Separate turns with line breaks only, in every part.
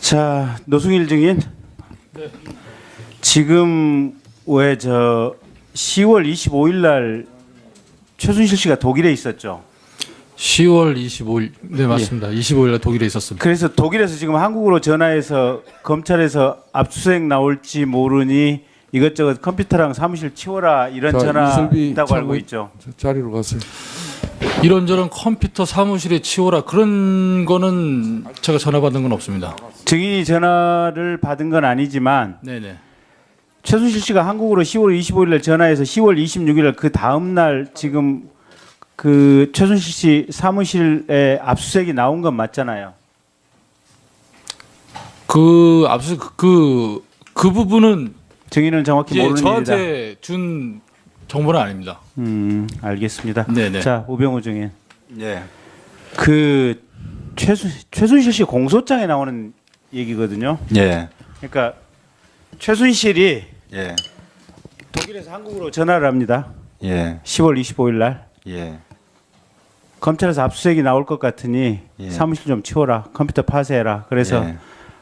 자, 노승일 증인.
네.
지금 왜 10월 25일 날 최순실 씨가 독일에 있었죠.
10월 25일, 네 맞습니다. 25일에 독일에 있었습니다.
그래서 독일에서 지금 한국으로 전화해서 검찰에서 압수수색 나올지 모르니 이것저것 컴퓨터랑 사무실 치워라 이런 전화
이슬비
있다고 알고 있죠.
자리로 가세요.
이런저런 컴퓨터 사무실에 치워라 그런 거는 제가 전화 받은 건 없습니다.
증인이 전화를 받은 건 아니지만
네네.
최순실 씨가 한국으로 10월 25일 날 전화해서 10월 26일 날 그 다음 날 지금 그 최순실 씨 사무실에 압수수색이 나온 건 맞잖아요.
그 압수수색 그 부분은
증인은 정확히
이제
모르는 일이다.
저한테 준 정보는 아닙니다.
알겠습니다.
네네.
자, 우병우 증인.
예.
그 최순실 씨 공소장에 나오는 얘기거든요.
예.
그러니까 최순실이
예.
독일에서 한국으로 전화를 합니다.
예.
10월 25일 날
예.
검찰에서 압수수색이 나올 것 같으니
예.
사무실 좀 치워라. 컴퓨터 파쇄해라. 그래서
예.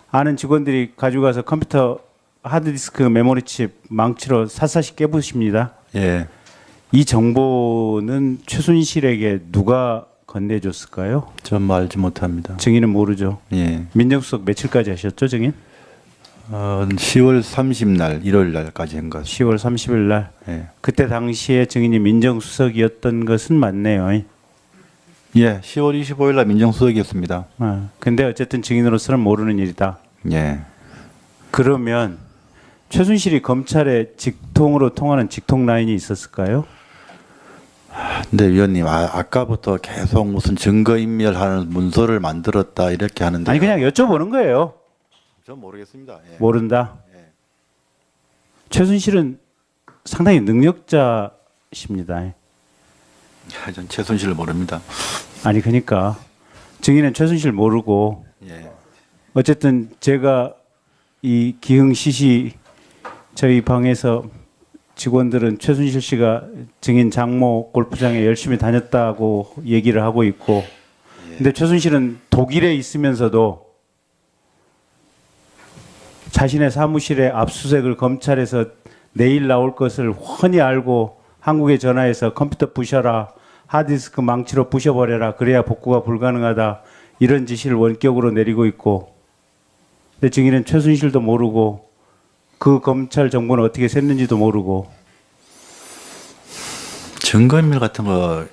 아는 직원들이 가지고 가서 컴퓨터 하드디스크 메모리칩 망치로 샅샅이 깨부십니다.
예.
이 정보는 최순실에게 누가 건네줬을까요?
전 알지 못합니다.
증인은 모르죠.
예.
민정수석 며칠까지 하셨죠, 증인?
10월 30날, 1월 날까지 한 것.
10월 30일 날.
예.
그때 당시에 증인이 민정수석이었던 것은 맞네요.
예. 10월 25일 날 민정수석이었습니다.
근데 어쨌든 증인으로서는 모르는 일이다.
예.
그러면 최순실이 검찰에 직통으로 통하는 직통 라인이 있었을까요?
근데 위원님, 아까부터 계속 무슨 증거인멸하는 문서를 만들었다 이렇게 하는데.
아니 그냥 여쭤보는 거예요.
전 모르겠습니다. 예.
모른다.
예.
최순실은 상당히 능력자십니다.
전 최순실을 모릅니다.
아니 그러니까 증인은 최순실 모르고
예.
어쨌든 제가 이 기흥 시시 저희 방에서 직원들은 최순실 씨가 증인 장모 골프장에 열심히 다녔다고 얘기를 하고 있고, 근데 최순실은 독일에 있으면서도 자신의 사무실에 압수수색을 검찰에서 내일 나올 것을 훤히 알고 한국에 전화해서 컴퓨터 부셔라, 하드디스크 망치로 부셔버려라, 그래야 복구가 불가능하다, 이런 지시를 원격으로 내리고 있고, 근데 증인은 최순실도 모르고 그 검찰 정보는 어떻게 샜는지도 모르고.
증거인멸 같은 거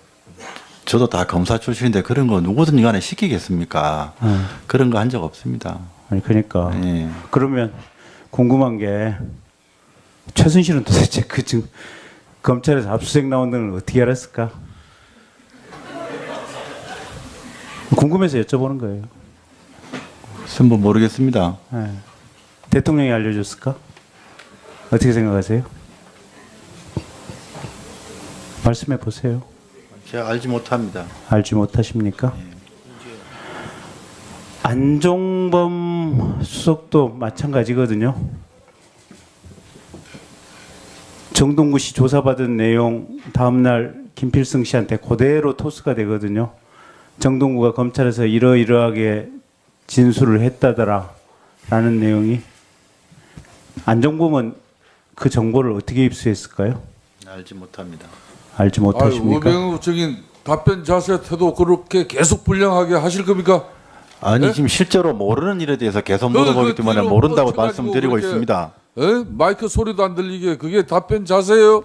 저도 다 검사 출신인데 그런 거 누구든지 간에 시키겠습니까? 그런 거 한 적 없습니다.
아니 그러니까
예.
그러면 궁금한 게 최순실은 도대체 검찰에서 압수수색 나온 걸 어떻게 알았을까? 궁금해서 여쭤보는 거예요.
전부 모르겠습니다.
네. 대통령이 알려줬을까? 어떻게 생각하세요? 말씀해 보세요.
제가 알지 못합니다.
알지 못하십니까? 안종범 수석도 마찬가지거든요. 정동구 씨 조사받은 내용 다음날 김필승 씨한테 그대로 토스가 되거든요. 정동구가 검찰에서 이러이러하게 진술을 했다더라 라는 내용이. 안종범은 그 정보를 어떻게 입수했을까요?
알지 못합니다.
알지 못하십니까?
우병우 증인 답변 자세 태도 그렇게 계속 불량하게 하실 겁니까?
아니
네?
지금 실제로 모르는 일에 대해서 계속 물어보기 때문에
뒤로
모른다고
뻗쳐가지고
말씀드리고
그렇게,
있습니다.
마이크 소리도 안 들리게 그게 답변 자세예요?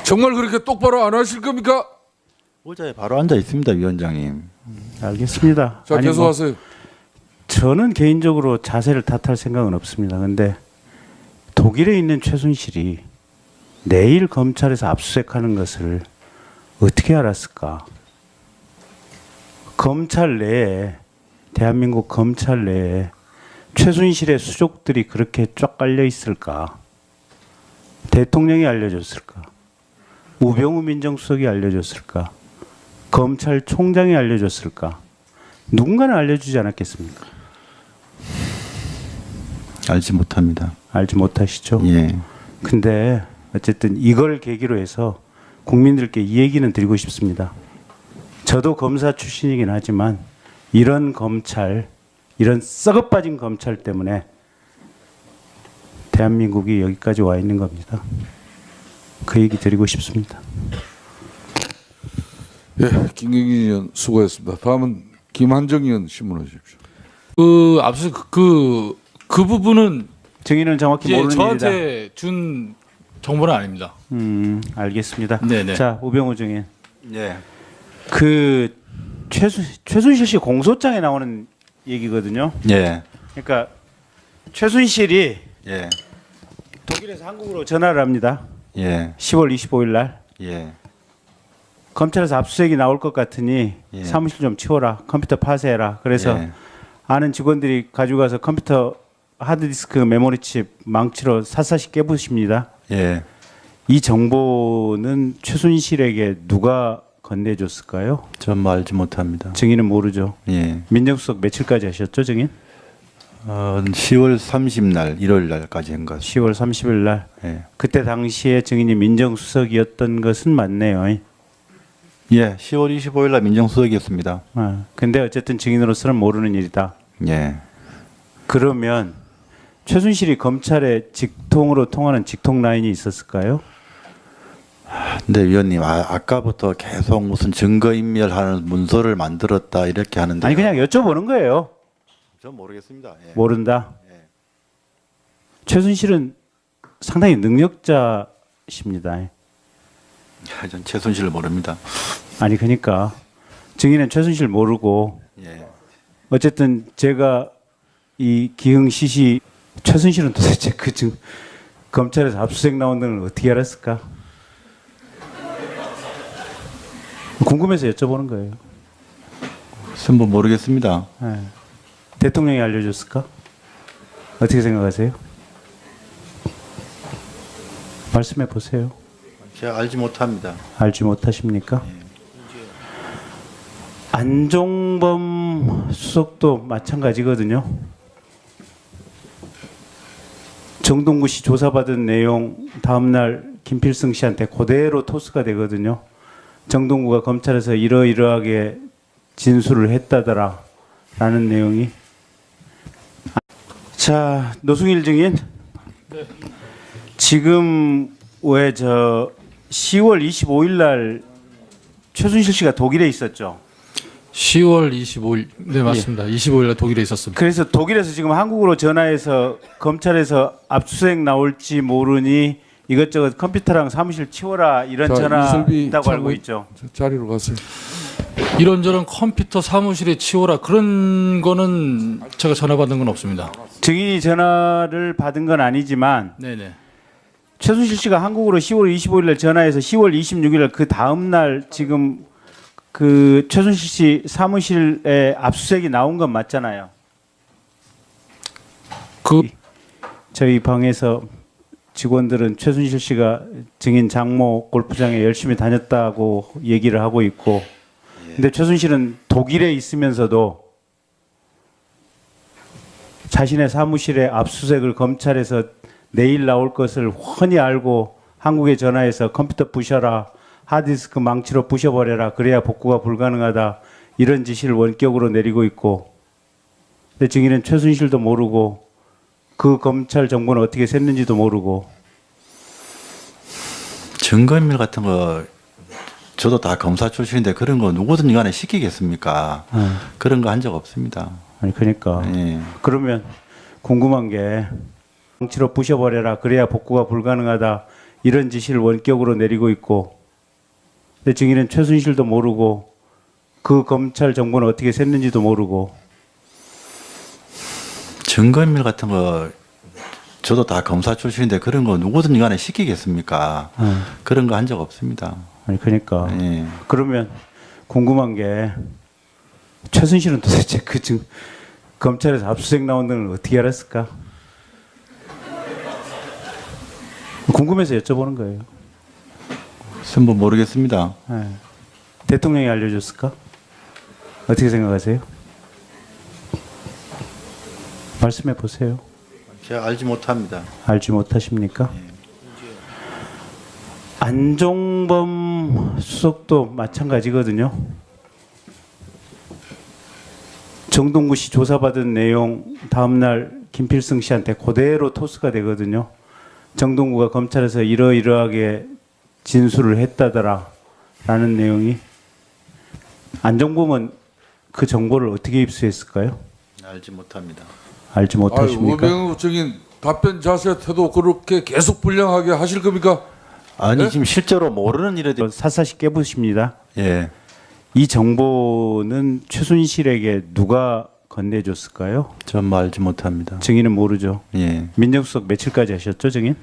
정말 그렇게 똑바로 안 하실 겁니까?
의자에 바로 앉아 있습니다, 위원장님.
알겠습니다.
자
아니,
계속하세요.
저는 개인적으로 자세를 탓할 생각은 없습니다. 근데 독일에 있는 최순실이 내일 검찰에서 압수수색하는 것을 어떻게 알았을까? 검찰 내에, 대한민국 검찰 내에 최순실의 수족들이 그렇게 쫙 깔려 있을까? 대통령이 알려줬을까? 우병우 민정수석이 알려줬을까? 검찰총장이 알려줬을까? 누군가는 알려주지 않았겠습니까?
알지 못합니다.
알지 못하시죠?
예.
근데 어쨌든 이걸 계기로 해서 국민들께 이 얘기는 드리고 싶습니다. 저도 검사 출신이긴 하지만 이런 검찰, 이런 썩어 빠진 검찰 때문에 대한민국이 여기까지 와 있는 겁니다. 그 얘기 드리고 싶습니다.
예, 김경진 의원 수고했습니다. 다음은 김한정 의원 신문해 주십시오.
그 부분은
증인은 정확히
이제
모르는 일이다.
저한테 준 정보는 아닙니다.
알겠습니다.
네네.
자, 우병우 증인.
예.
그 최순실 씨 공소장에 나오는 얘기거든요.
예.
그러니까 최순실이
예.
독일에서 한국으로 전화를 합니다.
예.
10월 25일 날
예.
검찰에서 압수수색이 나올 것 같으니
예.
사무실 좀 치워라. 컴퓨터 파쇄해라. 그래서
예.
아는 직원들이 가지고 가서 컴퓨터 하드디스크 메모리칩 망치로 샅샅이 깨부십니다.
예.
이 정보는 최순실에게 누가 건네줬을까요?
전 알지 못합니다.
증인은 모르죠.
예.
민정수석 며칠까지 하셨죠, 증인?
10월 30날, 1월 날까지 한 것.
10월 30일 날.
예.
그때 당시에 증인이 민정수석이었던 것은 맞네요.
예. 10월 25일 날 민정수석이었습니다.
근데 어쨌든 증인으로서는 모르는 일이다.
예.
그러면 최순실이 검찰에 직통으로 통하는 직통 라인이 있었을까요?
근데 위원님, 아까부터 계속 무슨 증거인멸하는 문서를 만들었다 이렇게 하는데.
아니 그냥 여쭤보는 거예요.
전 모르겠습니다. 예.
모른다.
예.
최순실은 상당히 능력자십니다.
전 최순실을 모릅니다.
아니 그러니까 증인은 최순실 모르고
예.
어쨌든 제가 이 기흥시시 최순실은 도대체 검찰에서 압수수색 나온 걸 어떻게 알았을까? 궁금해서 여쭤보는 거예요.
전부 모르겠습니다.
네. 대통령이 알려줬을까? 어떻게 생각하세요? 말씀해 보세요.
제가 알지 못합니다.
알지 못하십니까? 안종범 수석도 마찬가지거든요. 정동구 씨 조사받은 내용 다음날 김필승 씨한테 그대로 토스가 되거든요. 정동구가 검찰에서 이러이러하게 진술을 했다더라 라는 내용이. 자, 노승일 증인. 지금 왜 10월 25일 날 최순실 씨가 독일에 있었죠.
10월 25일, 네 맞습니다. 25일에 독일에 있었습니다.
그래서 독일에서 지금 한국으로 전화해서 검찰에서 압수수색 나올지 모르니 이것저것 컴퓨터랑 사무실 치워라 이런
자,
전화
이슬비
있다고 알고
참고-
있죠.
자리로 가세요.
이런저런 컴퓨터 사무실에 치워라 그런 거는 제가 전화 받은 건 없습니다.
증인이 전화를 받은 건 아니지만
네네.
최순실 씨가 한국으로 10월 25일 날 전화해서 10월 26일 날 그 다음 날 지금 그 최순실 씨 사무실에 압수수색이 나온 건 맞잖아요. 저희 방에서 직원들은 최순실 씨가 증인 장모 골프장에 열심히 다녔다고 얘기를 하고 있고, 근데 최순실은 독일에 있으면서도 자신의 사무실에 압수수색을 검찰에서 내일 나올 것을 훤히 알고 한국에 전화해서 컴퓨터 부셔라, 하드디스크 망치로 부셔버려라, 그래야 복구가 불가능하다, 이런 지시를 원격으로 내리고 있고, 근데 증인은 최순실도 모르고 그 검찰 정보는 어떻게 샜는지도 모르고.
증거인멸 같은 거 저도 다 검사 출신인데 그런 거 누구든 간에 시키겠습니까? 그런 거 한 적 없습니다.
아니 그러니까
예.
그러면 궁금한 게 망치로 부셔버려라, 그래야 복구가 불가능하다, 이런 지시를 원격으로 내리고 있고, 근데 증인은 최순실도 모르고 그 검찰 정보는 어떻게 샜는지도 모르고.
증거인멸 같은 거 저도 다 검사 출신인데 그런 거 누구든 간에 시키겠습니까? 그런 거 한 적 없습니다.
아니 그러니까
예.
그러면 궁금한 게 최순실은 도대체 검찰에서 압수수색 나온다는 걸 어떻게 알았을까? 궁금해서 여쭤보는 거예요.
전부 모르겠습니다.
네. 대통령이 알려줬을까? 어떻게 생각하세요? 말씀해 보세요.
제가 알지 못합니다.
알지 못하십니까? 안종범 수석도 마찬가지거든요. 정동구 씨 조사받은 내용 다음날 김필승 씨한테 그대로 토스가 되거든요. 정동구가 검찰에서 이러이러하게 진술을 했다더라 라는 내용이. 안정범은 그 정보를 어떻게 입수했을까요?
알지 못합니다.
알지 못하십니까?
우병우 증인 답변 자세 태도 그렇게 계속 불량하게 하실 겁니까?
아니
네?
지금 실제로 모르는 일에 대해
샅샅이 깨부십니다.
예.
이 정보는 최순실에게 누가 건네줬을까요?
전 알지 못합니다.
증인은 모르죠.
예.
민정수석 며칠까지 하셨죠, 증인?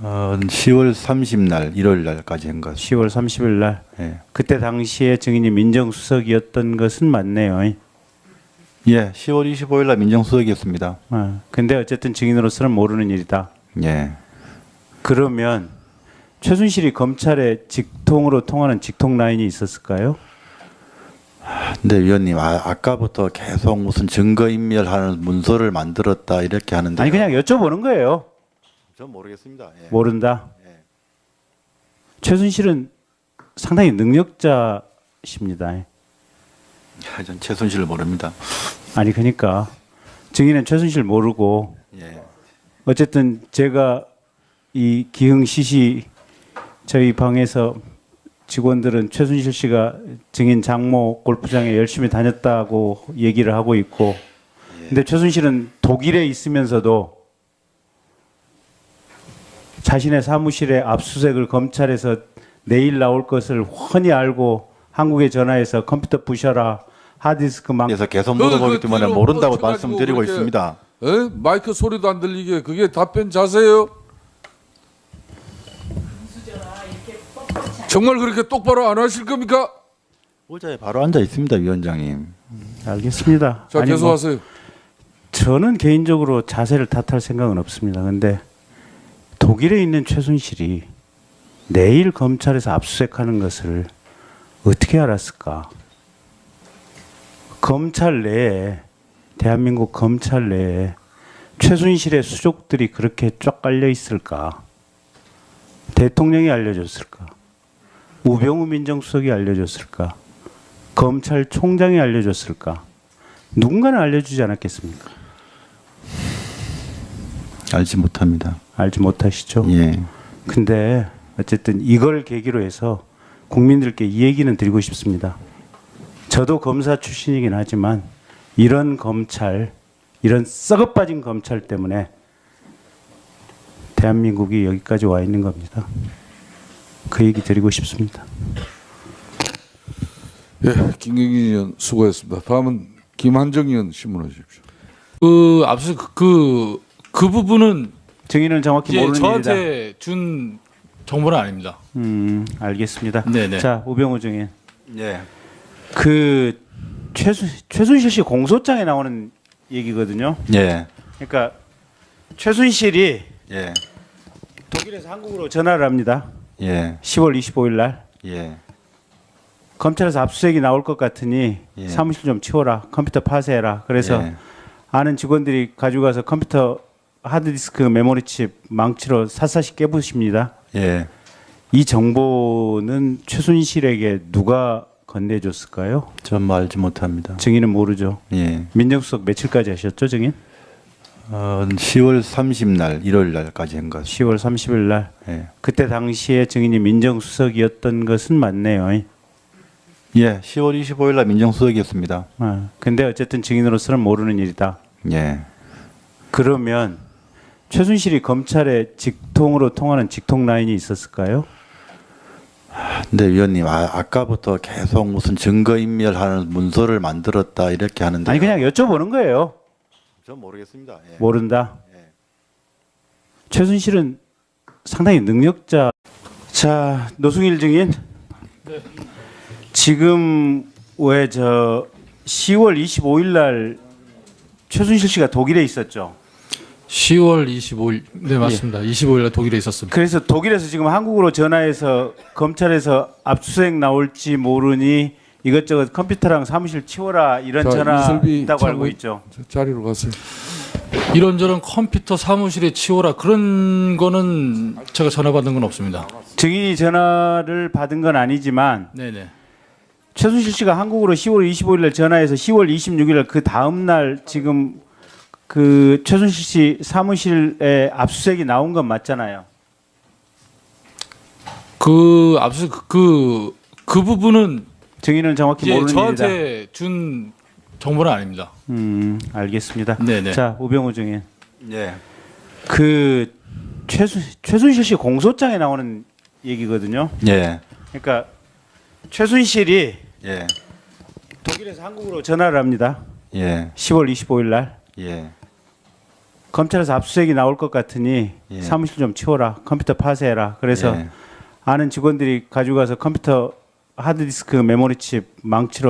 10월 30날, 1월 날까지 한 것.
10월 30일 날.
예.
그때 당시에 증인이 민정수석이었던 것은 맞네요.
예, 10월 25일 날 민정수석이었습니다.
근데 어쨌든 증인으로서는 모르는 일이다.
예.
그러면 최순실이 검찰에 직통으로 통하는 직통 라인이 있었을까요?
근데 위원님, 아까부터 계속 무슨 증거인멸하는 문서를 만들었다 이렇게 하는데.
아니 그냥 여쭤보는 거예요.
전 모르겠습니다. 예.
모른다.
예.
최순실은 상당히 능력자십니다.
전 최순실을 모릅니다.
아니 그러니까 증인은 최순실 모르고
예.
어쨌든 제가 이 기흥 시시 저희 방에서 직원들은 최순실 씨가 증인 장모 골프장에 열심히 다녔다고 얘기를 하고 있고, 근데 최순실은 독일에 있으면서도 자신의 사무실에 압수수색을 검찰에서 내일 나올 것을 훤히 알고 한국에 전화해서 컴퓨터 부셔라, 하드디스크 망.
그래서 계속 물어보기 때문에
뒤로
모른다고
뻗쳐가지고
말씀드리고
그렇게,
있습니다.
마이크 소리도 안 들리게 그게 답변 자세예요? 정말 그렇게 똑바로 안 하실 겁니까?
의자에 바로 앉아 있습니다, 위원장님.
알겠습니다.
자,
아니,
계속하세요.
저는 개인적으로 자세를 탓할 생각은 없습니다. 근데 독일에 있는 최순실이 내일 검찰에서 압수수색하는 것을 어떻게 알았을까? 검찰 내에, 대한민국 검찰 내에 최순실의 수족들이 그렇게 쫙 깔려 있을까? 대통령이 알려줬을까? 우병우 민정수석이 알려줬을까? 검찰총장이 알려줬을까? 누군가는 알려주지 않았겠습니까?
알지 못합니다.
알지 못하시죠?
예.
근데 어쨌든 이걸 계기로 해서 국민들께 이 얘기는 드리고 싶습니다. 저도 검사 출신이긴 하지만 이런 검찰, 이런 썩어빠진 검찰 때문에 대한민국이 여기까지 와 있는 겁니다. 그 얘기 드리고 싶습니다.
예, 김경진 의원 수고했습니다. 다음은 김한정 의원 신문해 주십시오.
그 압수수색 그 부분은
증인은 정확히
이제
모르는 일이다.
저한테 준 정보는 아닙니다.
알겠습니다.
네네.
자, 우병우 증인.
예.
그 최순실 씨 공소장에 나오는 얘기거든요.
예.
그러니까 최순실이
예.
독일에서 한국으로 전화를 합니다.
예.
10월 25일 날.
예.
검찰에서 압수수색이 나올 것 같으니
예.
사무실 좀 치워라. 컴퓨터 파쇄해라. 그래서
예.
아는 직원들이 가지고 가서 컴퓨터 하드디스크 메모리칩 망치로 샅샅이 깨부십니다.
예.
이 정보는 최순실에게 누가 건네줬을까요?
전 알지 못합니다.
증인은 모르죠.
예.
민정수석 며칠까지 하셨죠, 증인?
10월 30날, 1월 날까지 한 것.
10월 30일 날.
예.
그때 당시에 증인이 민정수석이었던 것은 맞네요.
예, 10월 25일 날 민정수석이었습니다.
근데 어쨌든 증인으로서는 모르는 일이다.
예.
그러면 최순실이 검찰에 직통으로 통하는 직통 라인이 있었을까요?
근데 위원님, 아까부터 계속 무슨 증거인멸하는 문서를 만들었다 이렇게 하는데.
아니 그냥 여쭤보는 거예요.
전 모르겠습니다. 예.
모른다.
예.
최순실은 상당히 능력자. 자, 노승일 증인.
네.
지금 왜 10월 25일 날 최순실 씨가 독일에 있었죠.
10월 25일 네 맞습니다. 25일 날 독일에 있었습니다.
그래서 독일에서 지금 한국으로 전화해서 검찰에서 압수수색 나올지 모르니 이것저것 컴퓨터랑 사무실 치워라 이런
자,
전화
이슬비
있다고 알고
참고-
있죠.
자리로 가세요.
이런저런 컴퓨터 사무실에 치워라 그런 거는 제가 전화 받은 건 없습니다.
증인이 전화를 받은 건 아니지만
네네.
최순실 씨가 한국으로 10월 25일 날 전화해서 10월 26일 날 그 다음 날 지금 그 최순실 씨 사무실에 압수수색이 나온 건 맞잖아요.
그 압수수색 그 부분은
증인은 정확히
이제
모르는 일이다.
저한테 준 정보는 아닙니다.
알겠습니다.
네네.
자, 우병우 증인.
예.
그 최순실 씨 공소장에 나오는 얘기거든요.
예.
그러니까 최순실이
예.
독일에서 한국으로 전화를 합니다.
예.
10월 25일 날
예.
검찰에서 압수수색이 나올 것 같으니
예.
사무실 좀 치워라. 컴퓨터 파쇄해라. 그래서
예.
아는 직원들이 가지고 가서 컴퓨터 하드디스크 메모리칩 망치로